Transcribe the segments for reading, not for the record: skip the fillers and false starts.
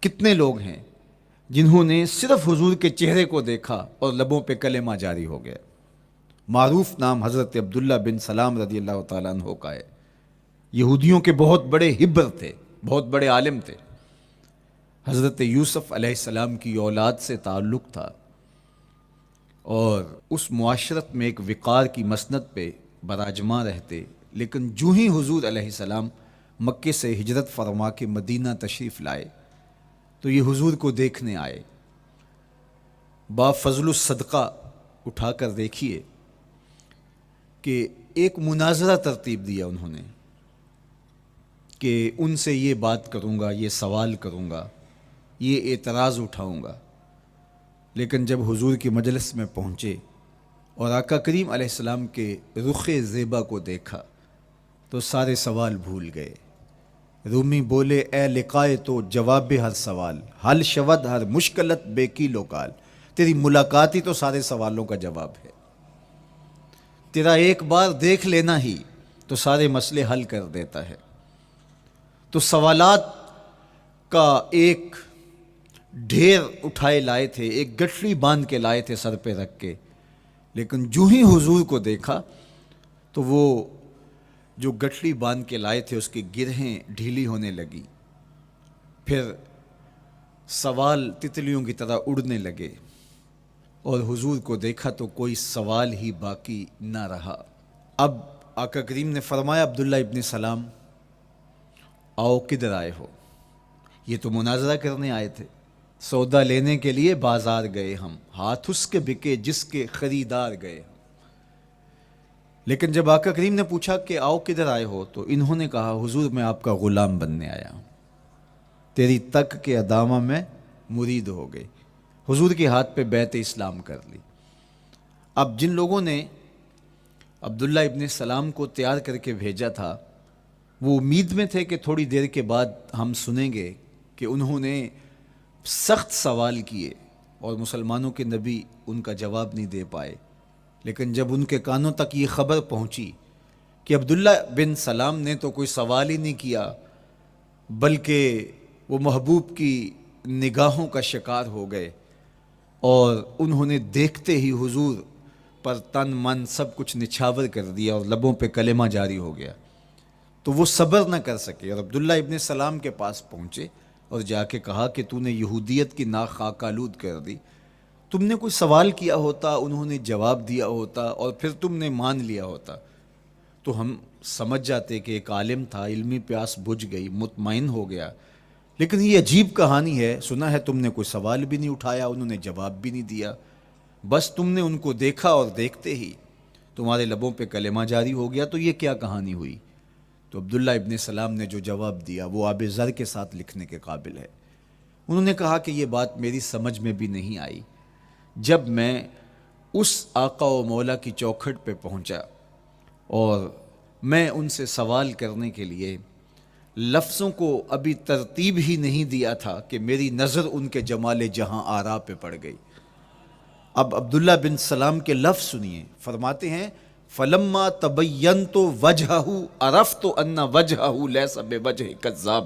کتنے لوگ ہیں جنہوں نے صرف حضور کے چہرے کو دیکھا اور لبوں پہ کلمہ جاری ہو گیا۔ معروف نام حضرت عبداللہ بن سلام رضی اللہ تعالیٰ عنہ کا ہے۔ یہودیوں کے بہت بڑے حبر تھے، بہت بڑے عالم تھے۔ حضرت یوسف علیہ السلام کی اولاد سے تعلق تھا، اور اس معاشرت میں ایک وقار کی مسند پہ براجماں رہتے، لیکن جو ہی حضور علیہ السلام مکے سے ہجرت فرما کے مدینہ تشریف لائے تو یہ حضور کو دیکھنے آئے۔ با فضل الصدقہ اٹھا کر دیکھیے کہ ایک مناظرہ ترتیب دیا انہوں نے کہ ان سے یہ بات کروں گا، یہ سوال کروں گا، یہ اعتراض اٹھاؤں گا، لیکن جب حضور کی مجلس میں پہنچے اور آقا کریم علیہ السلام کے رخ زیبا کو دیکھا تو سارے سوال بھول گئے۔ رومی بولے اے لقائے تو جواب ہر سوال، حل شود ہر مشکلت بے کی لوکال۔ تیری ملاقات ہی تو سارے سوالوں کا جواب ہے، تیرا ایک بار دیکھ لینا ہی تو سارے مسئلے حل کر دیتا ہے۔ تو سوالات کا ایک ڈھیر اٹھائے لائے تھے، ایک گٹھڑی باندھ کے لائے تھے سر پہ رکھ کے، لیکن جو ہی حضور کو دیکھا تو وہ جو گٹھڑی باندھ کے لائے تھے اس کی گرہیں ڈھیلی ہونے لگی، پھر سوال تتلیوں کی طرح اڑنے لگے، اور حضور کو دیکھا تو کوئی سوال ہی باقی نہ رہا۔ اب آقا کریم نے فرمایا عبداللہ ابن سلام آؤ، کدھر آئے ہو؟ یہ تو مناظرہ کرنے آئے تھے، سودا لینے کے لیے بازار گئے ہم، ہاتھ اس کے بکے جس کے خریدار گئے ہم۔ لیکن جب آقا کریم نے پوچھا کہ آؤ کدھر آئے ہو تو انہوں نے کہا حضور میں آپ کا غلام بننے آیا ہوں، تیری تک کے ادامہ میں مرید ہو گئی، حضور کے ہاتھ پہ بیعت اسلام کر لی۔ اب جن لوگوں نے عبداللہ ابن سلام کو تیار کر کے بھیجا تھا وہ امید میں تھے کہ تھوڑی دیر کے بعد ہم سنیں گے کہ انہوں نے سخت سوال کیے اور مسلمانوں کے نبی ان کا جواب نہیں دے پائے، لیکن جب ان کے کانوں تک یہ خبر پہنچی کہ عبداللہ بن سلام نے تو کوئی سوال ہی نہیں کیا بلکہ وہ محبوب کی نگاہوں کا شکار ہو گئے، اور انہوں نے دیکھتے ہی حضور پر تن من سب کچھ نچھاور کر دیا اور لبوں پہ کلمہ جاری ہو گیا، تو وہ صبر نہ کر سکے اور عبداللہ ابن سلام کے پاس پہنچے اور جا کے کہا کہ تو نے یہودیت کی ناک خاک آلود کر دی، تم نے کوئی سوال کیا ہوتا، انہوں نے جواب دیا ہوتا اور پھر تم نے مان لیا ہوتا تو ہم سمجھ جاتے کہ ایک عالم تھا، علمی پیاس بجھ گئی، مطمئن ہو گیا، لیکن یہ عجیب کہانی ہے، سنا ہے تم نے کوئی سوال بھی نہیں اٹھایا، انہوں نے جواب بھی نہیں دیا، بس تم نے ان کو دیکھا اور دیکھتے ہی تمہارے لبوں پہ کلمہ جاری ہو گیا، تو یہ کیا کہانی ہوئی؟ تو عبداللہ ابن سلام نے جو جواب دیا وہ آب زر کے ساتھ لکھنے کے قابل ہے۔ انہوں نے کہا کہ یہ بات میری سمجھ میں بھی نہیں آئی، جب میں اس آقا و مولا کی چوکھٹ پہ پہنچا اور میں ان سے سوال کرنے کے لیے لفظوں کو ابھی ترتیب ہی نہیں دیا تھا کہ میری نظر ان کے جمال جہاں آرا پہ پڑ گئی۔ اب عبداللہ بن سلام کے لفظ سنیے، فرماتے ہیں فلما تبینت وجہہ عرفت ان وجہہ لیس بوجہ کذاب،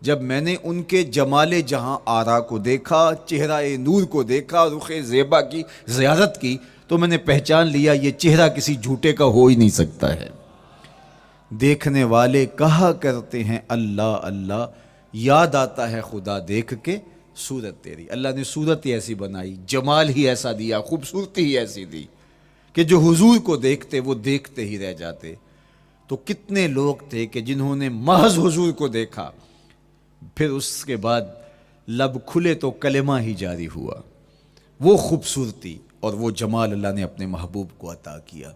جب میں نے ان کے جمال جہاں آرا کو دیکھا، چہرہ نور کو دیکھا، رخ زیبا کی زیارت کی، تو میں نے پہچان لیا یہ چہرہ کسی جھوٹے کا ہو ہی نہیں سکتا ہے۔ دیکھنے والے کہا کرتے ہیں اللہ اللہ، یاد آتا ہے خدا دیکھ کے صورت تیری۔ اللہ نے صورت ہی ایسی بنائی، جمال ہی ایسا دیا، خوبصورتی ہی ایسی دی کہ جو حضور کو دیکھتے وہ دیکھتے ہی رہ جاتے۔ تو کتنے لوگ تھے کہ جنہوں نے محض حضور کو دیکھا، پھر اس کے بعد لب کھلے تو کلمہ ہی جاری ہوا۔ وہ خوبصورتی اور وہ جمال اللہ نے اپنے محبوب کو عطا کیا۔